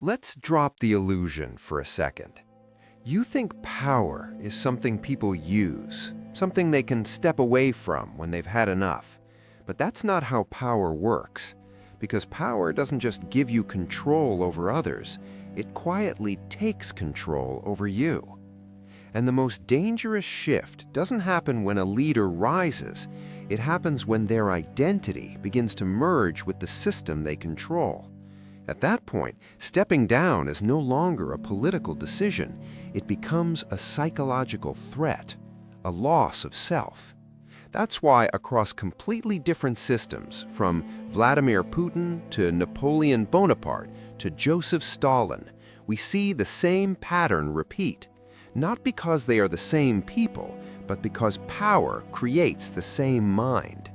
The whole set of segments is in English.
Let's drop the illusion for a second. You think power is something people use, something they can step away from when they've had enough. But that's not how power works, because power doesn't just give you control over others, it quietly takes control over you. And the most dangerous shift doesn't happen when a leader rises, it happens when their identity begins to merge with the system they control. At that point, stepping down is no longer a political decision. It becomes a psychological threat, a loss of self. That's why across completely different systems, from Vladimir Putin to Napoleon Bonaparte to Joseph Stalin, we see the same pattern repeat. Not because they are the same people, but because power creates the same mind.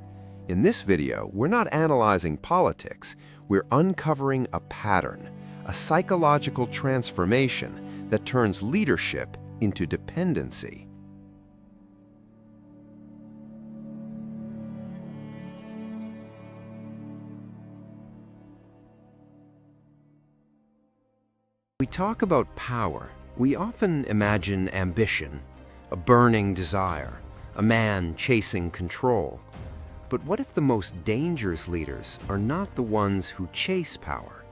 In this video, we're not analyzing politics, we're uncovering a pattern, a psychological transformation that turns leadership into dependency. We talk about power. We often imagine ambition, a burning desire, a man chasing control. But what if the most dangerous leaders are not the ones who chase power?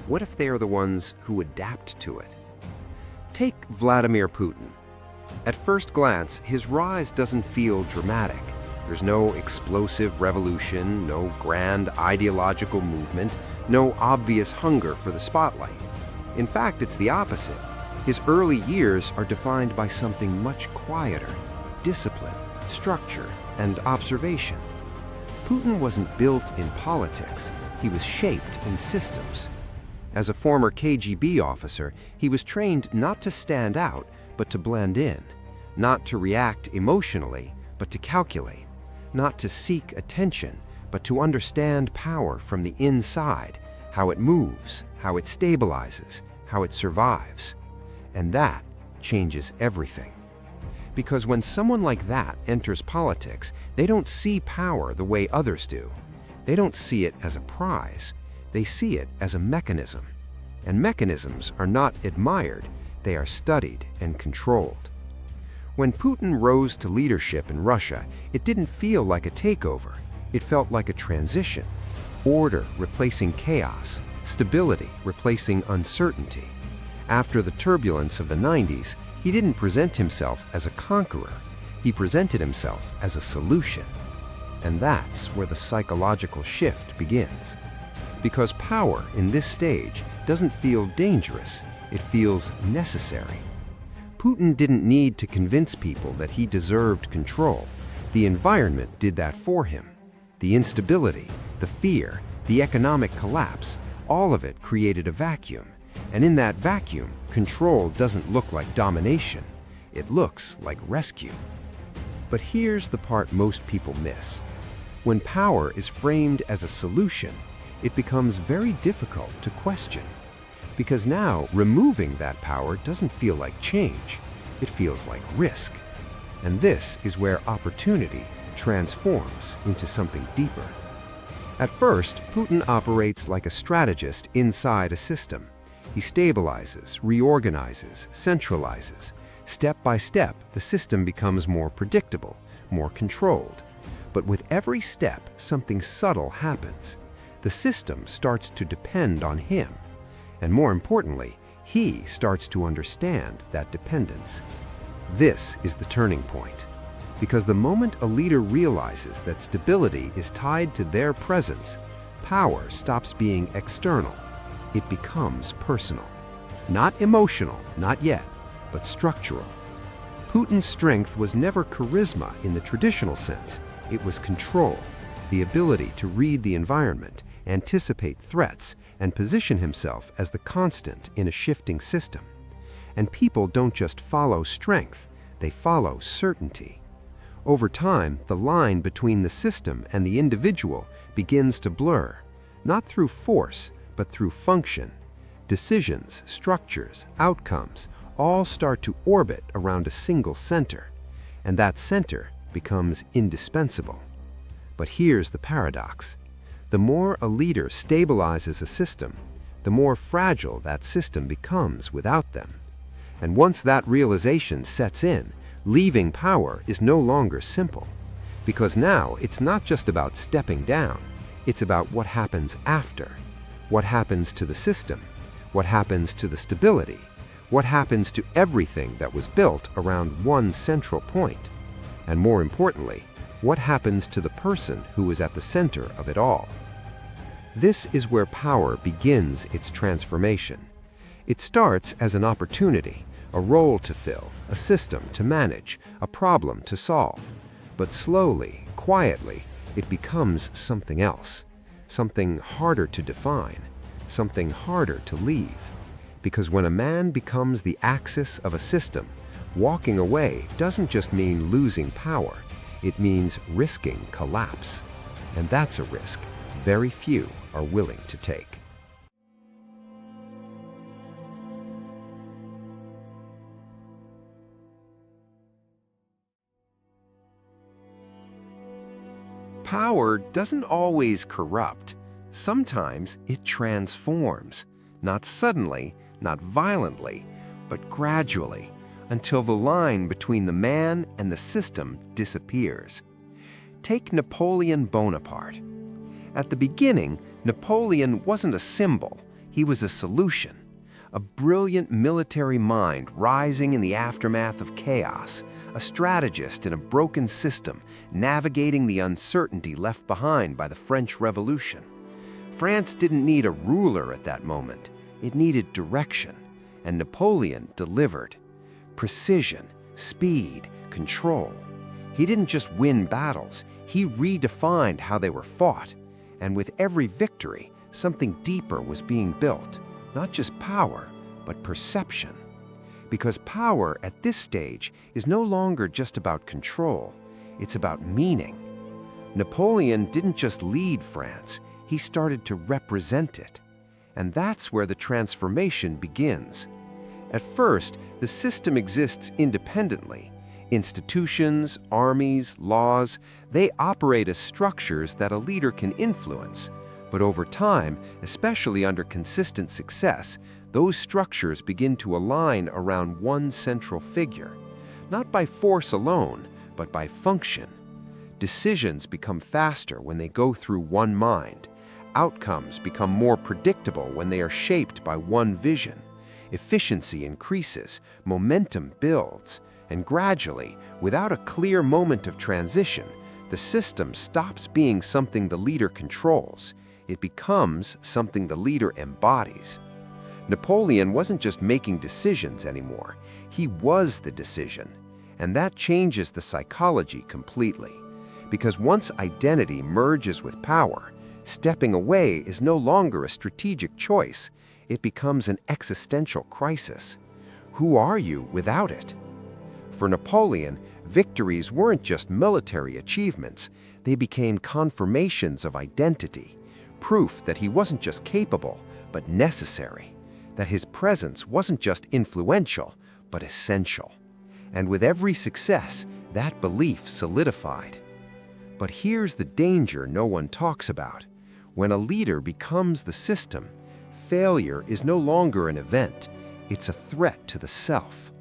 What if they are the ones who adapt to it? Take Vladimir Putin. At first glance, his rise doesn't feel dramatic. There's no explosive revolution, no grand ideological movement, no obvious hunger for the spotlight. In fact, it's the opposite. His early years are defined by something much quieter: discipline, structure, and observation. Putin wasn't built in politics, he was shaped in systems. As a former KGB officer, he was trained not to stand out, but to blend in, not to react emotionally, but to calculate, not to seek attention, but to understand power from the inside, how it moves, how it stabilizes, how it survives. And that changes everything. Because when someone like that enters politics, they don't see power the way others do. They don't see it as a prize. They see it as a mechanism. And mechanisms are not admired, they are studied and controlled. When Putin rose to leadership in Russia, it didn't feel like a takeover. It felt like a transition. Order replacing chaos, stability replacing uncertainty. After the turbulence of the 90s, he didn't present himself as a conqueror. He presented himself as a solution. And that's where the psychological shift begins. Because power in this stage doesn't feel dangerous, it feels necessary. Putin didn't need to convince people that he deserved control. The environment did that for him. The instability, the fear, the economic collapse, all of it created a vacuum. And in that vacuum, control doesn't look like domination. It looks like rescue. But here's the part most people miss. When power is framed as a solution, it becomes very difficult to question. Because now, removing that power doesn't feel like change. It feels like risk. And this is where opportunity transforms into something deeper. At first, Putin operates like a strategist inside a system. He stabilizes, reorganizes, centralizes. Step by step, the system becomes more predictable, more controlled. But with every step, something subtle happens. The system starts to depend on him. And more importantly, he starts to understand that dependence. This is the turning point. Because the moment a leader realizes that stability is tied to their presence, power stops being external. It becomes personal. Not emotional, not yet, but structural. Putin's strength was never charisma in the traditional sense. It was control, the ability to read the environment, anticipate threats, and position himself as the constant in a shifting system. And people don't just follow strength, they follow certainty. Over time, the line between the system and the individual begins to blur, not through force, but through function. Decisions, structures, outcomes all start to orbit around a single center, and that center becomes indispensable. But here's the paradox. The more a leader stabilizes a system, the more fragile that system becomes without them. And once that realization sets in, leaving power is no longer simple. Because now it's not just about stepping down, it's about what happens after. What happens to the system? What happens to the stability? What happens to everything that was built around one central point? And more importantly, what happens to the person who is at the center of it all? This is where power begins its transformation. It starts as an opportunity, a role to fill, a system to manage, a problem to solve. But slowly, quietly, it becomes something else, something harder to define, something harder to leave. Because when a man becomes the axis of a system, walking away doesn't just mean losing power, it means risking collapse. And that's a risk very few are willing to take. Power doesn't always corrupt. Sometimes it transforms, not suddenly, not violently, but gradually, until the line between the man and the system disappears. Take Napoleon Bonaparte. At the beginning, Napoleon wasn't a symbol, he was a solution. A brilliant military mind rising in the aftermath of chaos, a strategist in a broken system, navigating the uncertainty left behind by the French Revolution. France didn't need a ruler at that moment, it needed direction, and Napoleon delivered. Precision, speed, control. He didn't just win battles, he redefined how they were fought. And with every victory, something deeper was being built. Not just power, but perception. Because power at this stage is no longer just about control, it's about meaning. Napoleon didn't just lead France, he started to represent it. And that's where the transformation begins. At first, the system exists independently. Institutions, armies, laws, they operate as structures that a leader can influence. But over time, especially under consistent success, those structures begin to align around one central figure. Not by force alone, but by function. Decisions become faster when they go through one mind. Outcomes become more predictable when they are shaped by one vision. Efficiency increases, momentum builds, and gradually, without a clear moment of transition, the system stops being something the leader controls. It becomes something the leader embodies. Napoleon wasn't just making decisions anymore, he was the decision. And that changes the psychology completely. Because once identity merges with power, stepping away is no longer a strategic choice, it becomes an existential crisis. Who are you without it? For Napoleon, victories weren't just military achievements, they became confirmations of identity, proof that he wasn't just capable, but necessary, that his presence wasn't just influential, but essential. And with every success, that belief solidified. But here's the danger no one talks about. When a leader becomes the system, failure is no longer an event, it's a threat to the self.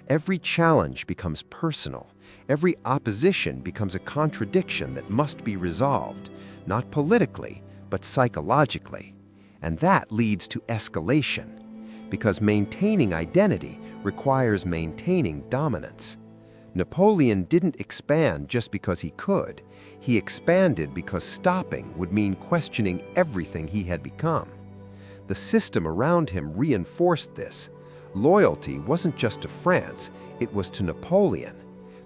Every challenge becomes personal. Every opposition becomes a contradiction that must be resolved, not politically, but psychologically. And that leads to escalation, because maintaining identity requires maintaining dominance. Napoleon didn't expand just because he could. He expanded because stopping would mean questioning everything he had become. The system around him reinforced this. Loyalty wasn't just to France, it was to Napoleon.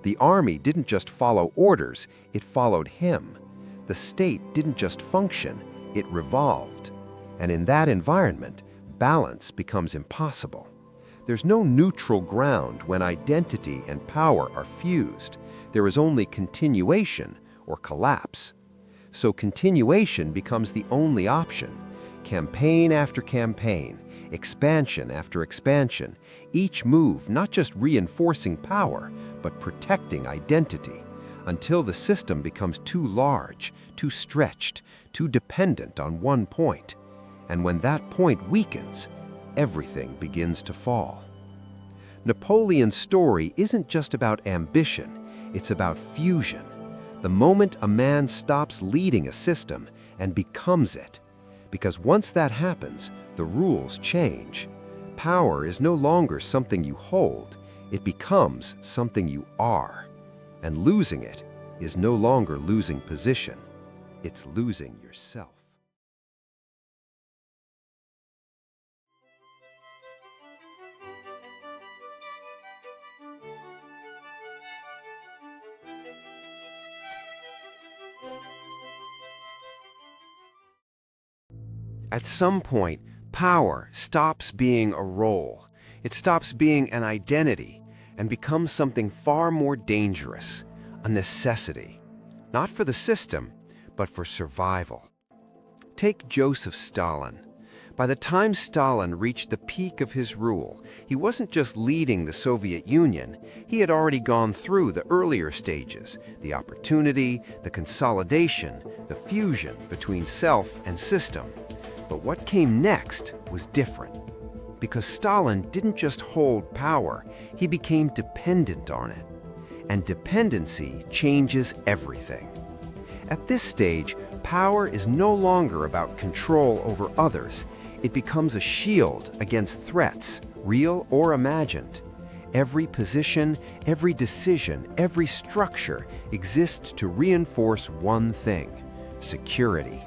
The army didn't just follow orders, it followed him. The state didn't just function, it revolved. And in that environment, balance becomes impossible. There's no neutral ground when identity and power are fused. There is only continuation or collapse. So continuation becomes the only option. Campaign after campaign, expansion after expansion, each move not just reinforcing power, but protecting identity, until the system becomes too large, too stretched, too dependent on one point. And when that point weakens, everything begins to fall. Napoleon's story isn't just about ambition, it's about fusion. The moment a man stops leading a system and becomes it. Because once that happens, the rules change. Power is no longer something you hold, it becomes something you are. And losing it is no longer losing position, it's losing yourself. At some point, power stops being a role. It stops being an identity and becomes something far more dangerous, a necessity. Not for the system, but for survival. Take Joseph Stalin. By the time Stalin reached the peak of his rule, he wasn't just leading the Soviet Union, he had already gone through the earlier stages, the opportunity, the consolidation, the fusion between self and system. But what came next was different. Because Stalin didn't just hold power, he became dependent on it. And dependency changes everything. At this stage, power is no longer about control over others. It becomes a shield against threats, real or imagined. Every position, every decision, every structure exists to reinforce one thing: security.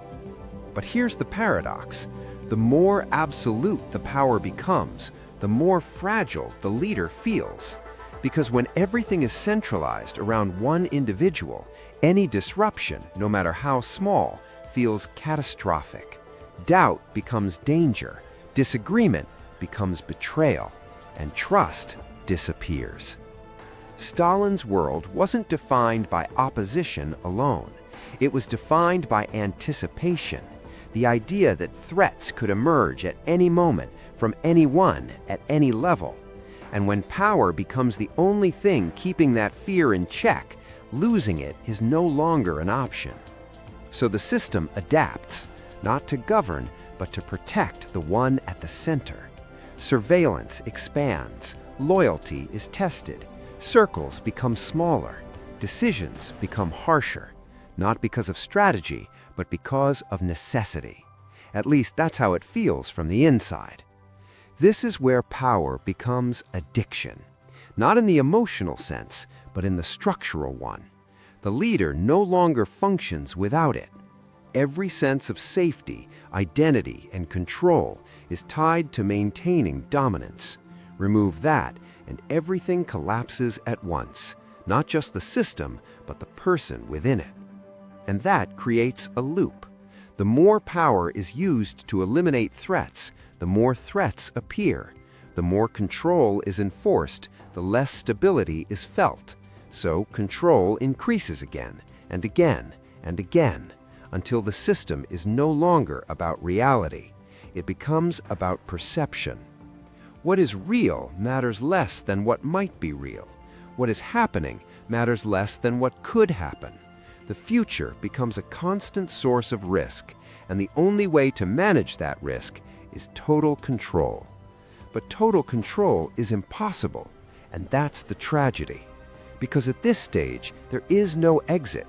But here's the paradox. The more absolute the power becomes, the more fragile the leader feels. Because when everything is centralized around one individual, any disruption, no matter how small, feels catastrophic. Doubt becomes danger, disagreement becomes betrayal, and trust disappears. Stalin's world wasn't defined by opposition alone. It was defined by anticipation. The idea that threats could emerge at any moment from anyone at any level. And when power becomes the only thing keeping that fear in check, losing it is no longer an option. So the system adapts, not to govern, but to protect the one at the center. Surveillance expands, loyalty is tested, circles become smaller, decisions become harsher, not because of strategy, but because of necessity. At least that's how it feels from the inside. This is where power becomes addiction, not in the emotional sense, but in the structural one. The leader no longer functions without it. Every sense of safety, identity, and control is tied to maintaining dominance. Remove that, and everything collapses at once, not just the system, but the person within it. And that creates a loop. The more power is used to eliminate threats, the more threats appear. The more control is enforced, the less stability is felt. So control increases again, and again, and again, until the system is no longer about reality. It becomes about perception. What is real matters less than what might be real. What is happening matters less than what could happen. The future becomes a constant source of risk, and the only way to manage that risk is total control. But total control is impossible, and that's the tragedy. Because at this stage, there is no exit.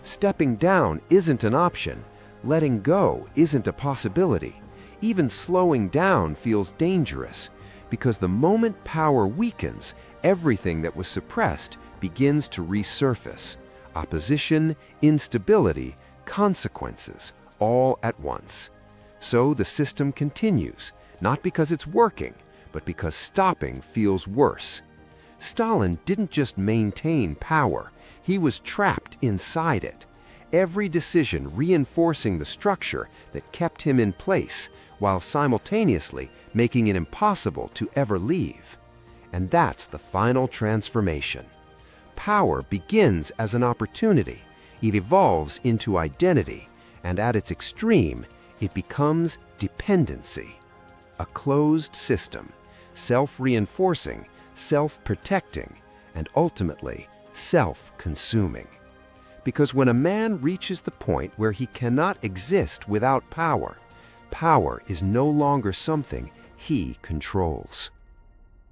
Stepping down isn't an option. Letting go isn't a possibility. Even slowing down feels dangerous, because the moment power weakens, everything that was suppressed begins to resurface. Opposition, instability, consequences, all at once. So the system continues, not because it's working, but because stopping feels worse. Stalin didn't just maintain power, he was trapped inside it. Every decision reinforcing the structure that kept him in place, while simultaneously making it impossible to ever leave. And that's the final transformation. Power begins as an opportunity, it evolves into identity, and at its extreme, it becomes dependency. A closed system, self-reinforcing, self-protecting, and ultimately self-consuming. Because when a man reaches the point where he cannot exist without power, power is no longer something he controls.